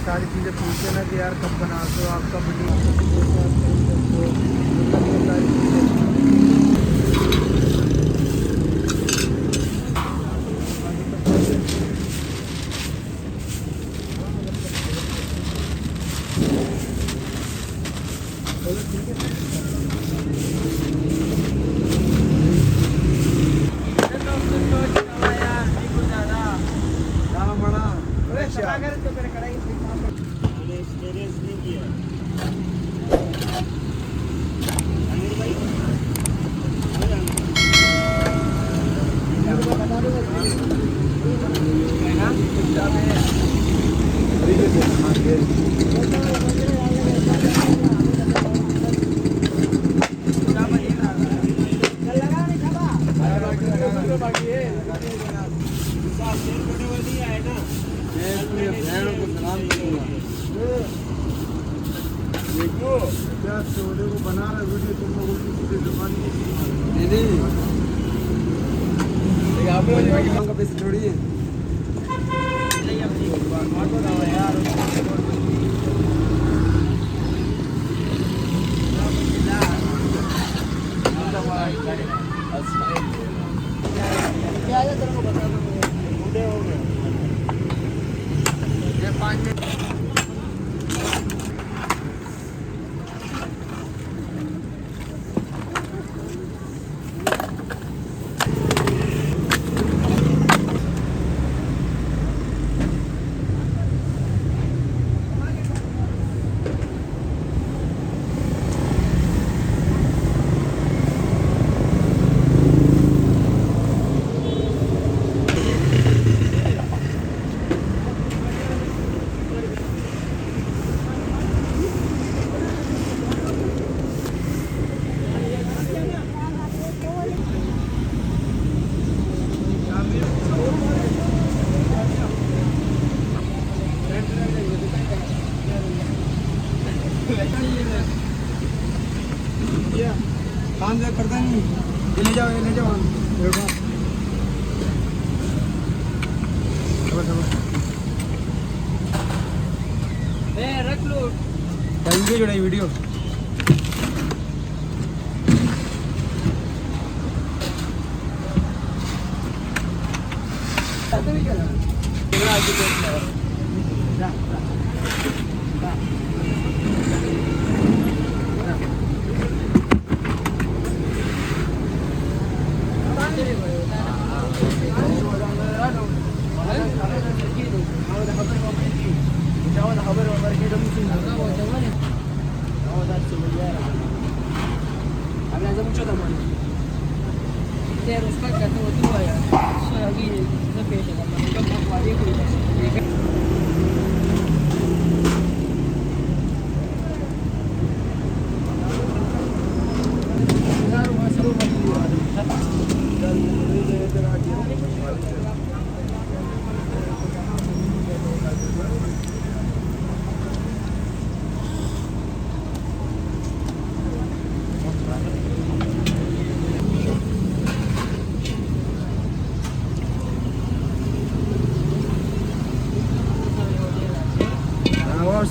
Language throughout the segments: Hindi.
सारी चीज़ें पूछते ना कि यार कब बनाते हो आप, कब बना रहे वीडियो तुम लोगों की दुकान का पैसे छोड़िए काम करता नहीं, ले जाओ रख लो जुड़ा वीडियो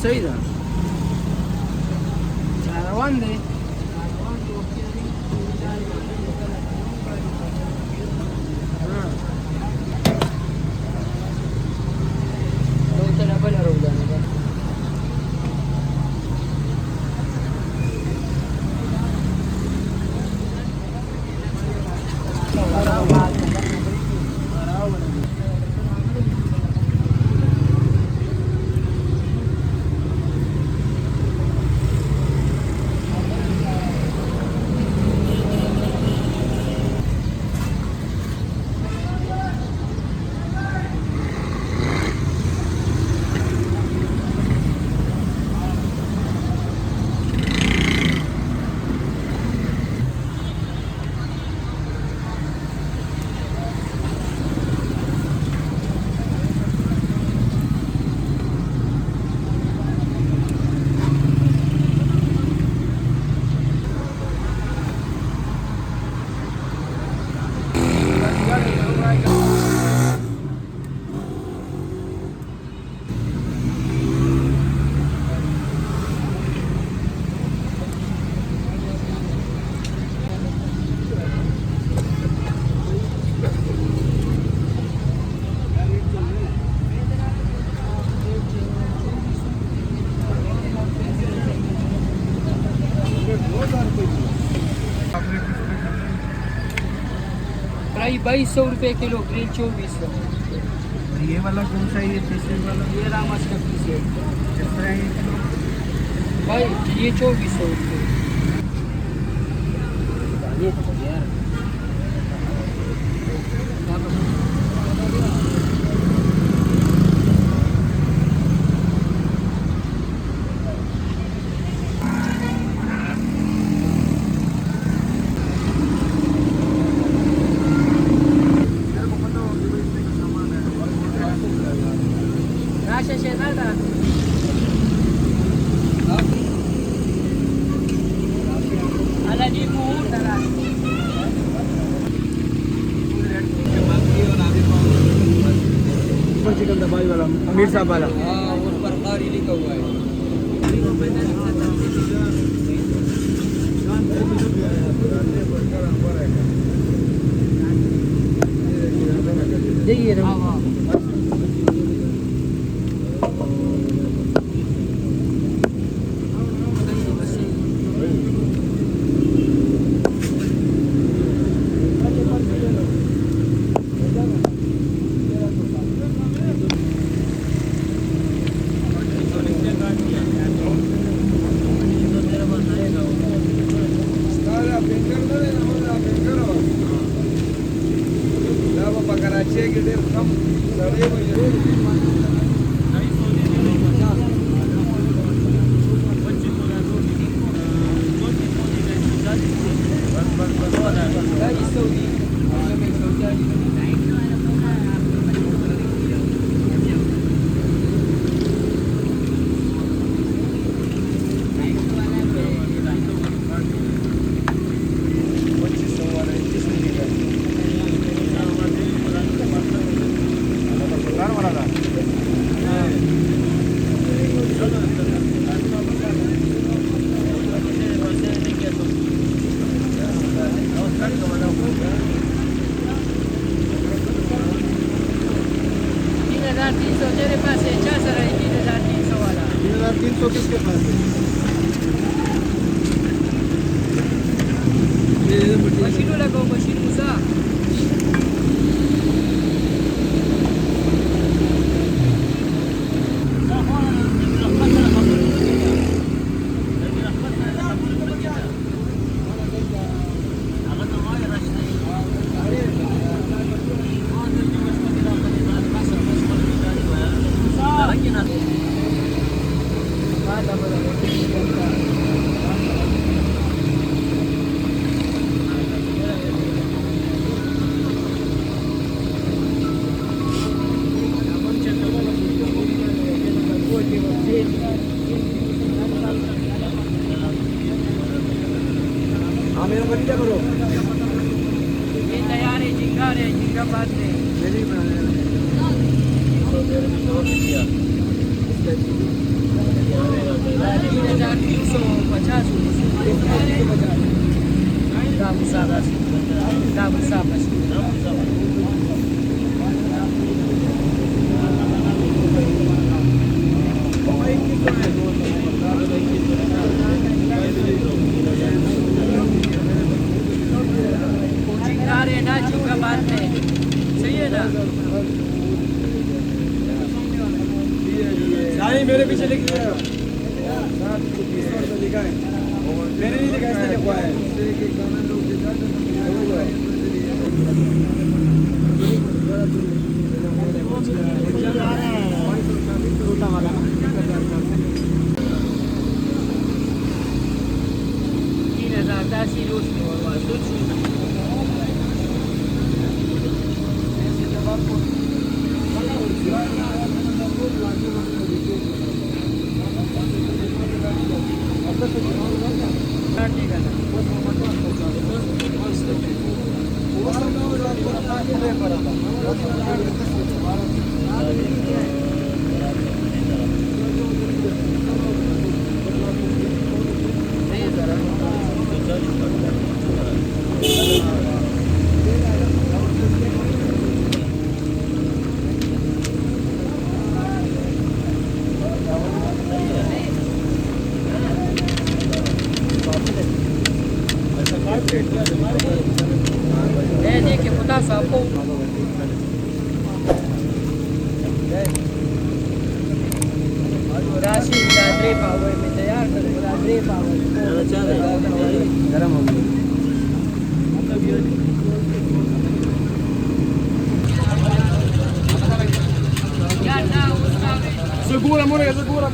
सही था दे ₹2200 किलो, ग्रीन 2400। और ये वाला कौन सा है, ये तीसरे वाला? ये रामस का पीस है किस तरह है ये किलो? भाई, ये ₹2400। Rasha Shenada. Ala di muhur darat. Chicken दबाई वाला, अमीर साहब वाला। हाँ, उस पर कारी लिखा हुआ है। देखिए ना। तेरे पास है 3,300 वाला। 3,300 किसके पास है? मशीनों लगाओ, मशीन मुसा। हाँ मेरा बनी क्या करो? ये तैयार है, झींगा बात है। मेरी ना झींगा बात है, सही है ना? नहीं मेरे पीछे लिख दिया लिखा है, मैंने नहीं लिखा, इसने लिखा है। देखिए मुतासा आपको गरम हो गई segura amore segura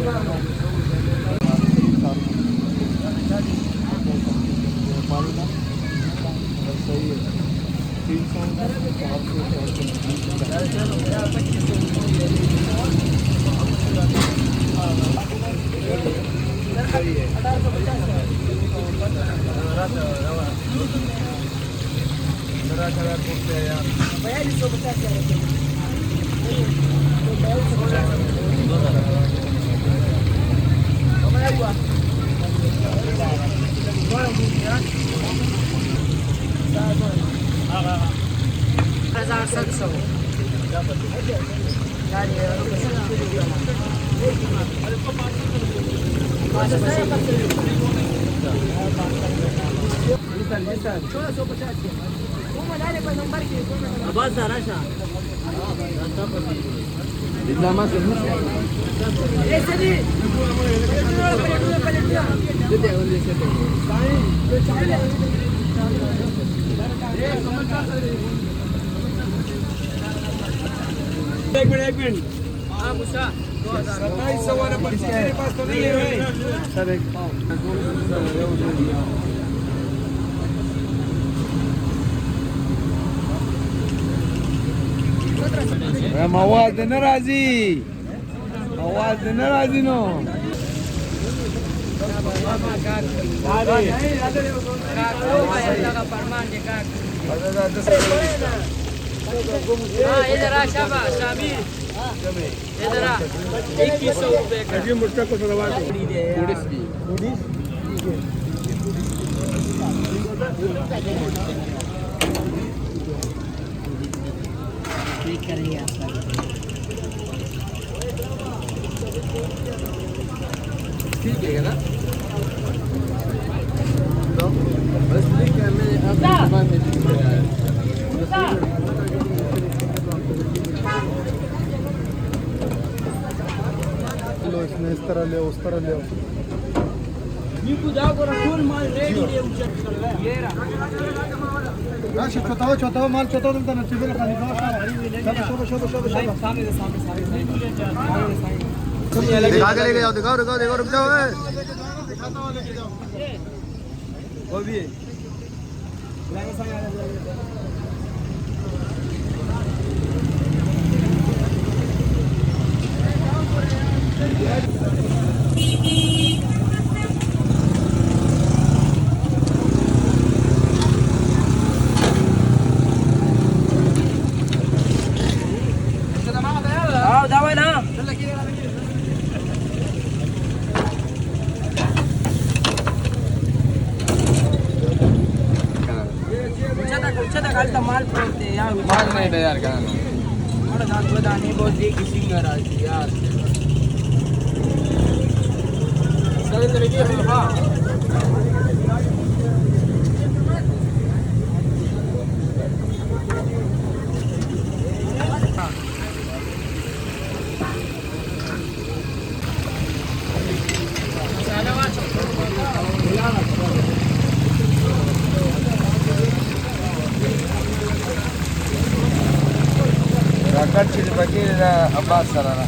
सही है 1 मिनट हाँ मुसा 27 मेरे पास तो नहीं है सर एक आवाज देना राजी नो इधर आ शाबाश शामिर इधर आ 2100 रुपए का ये मुझका को सलवा ठीक करेंगे ठीक है ना तो बस ठीक है मैं अब दुकान में किलो इसमें इस तरह ले उस तरह ले नीकू जाओ को फुल माल रेडी है ये रहा छोटा माल छोटा मिलता ना चिकन खाली शोबा सामने दिखा के लेके जाओ दिखाओ देखो रुक जाओ वो भी है दावा ना कुछ घालता माल पडते यार माल नाही तयार करा थोडं दाखवत आणि बोलते की सिंगर आली यार सगळे तरी हा Ragazzi di Baghera abbassala